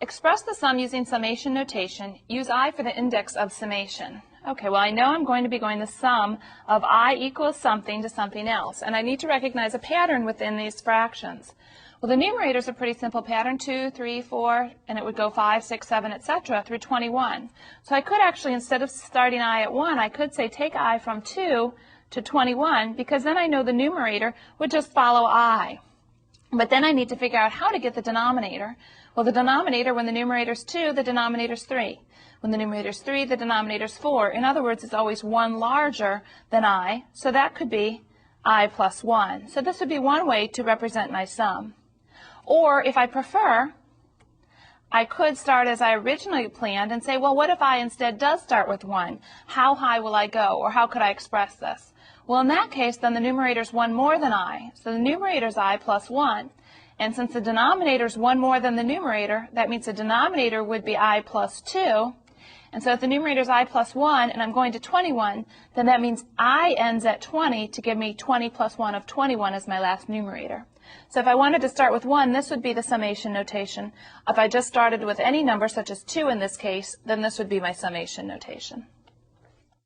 Express the sum using summation notation. Use I for the index of summation. Okay, well I know I'm going to be going the sum of I equals something to something else, and I need to recognize a pattern within these fractions. Well, the numerator is a pretty simple pattern, 2, 3, 4, and it would go 5, 6, 7, etc. through 21. So I could actually, instead of starting I at 1, I could say take I from 2 to 21, because then I know the numerator would just follow I. But then I need to figure out how to get the denominator. Well, the denominator, when the numerator is 2, the denominator is 3. When the numerator is 3, the denominator is 4. In other words, it's always 1 larger than I, so that could be I plus 1. So this would be one way to represent my sum. Or, if I prefer, I could start as I originally planned and say, well, what if I instead does start with 1? How high will I go, or how could I express this? Well, in that case, then the numerator is 1 more than I. So the numerator is I plus 1. And since the denominator is 1 more than the numerator, that means the denominator would be I plus 2. And so if the numerator is I plus 1 and I'm going to 21, then that means I ends at 20 to give me 20 plus 1 of 21 as my last numerator. So if I wanted to start with 1, this would be the summation notation. If I just started with any number, such as 2 in this case, then this would be my summation notation.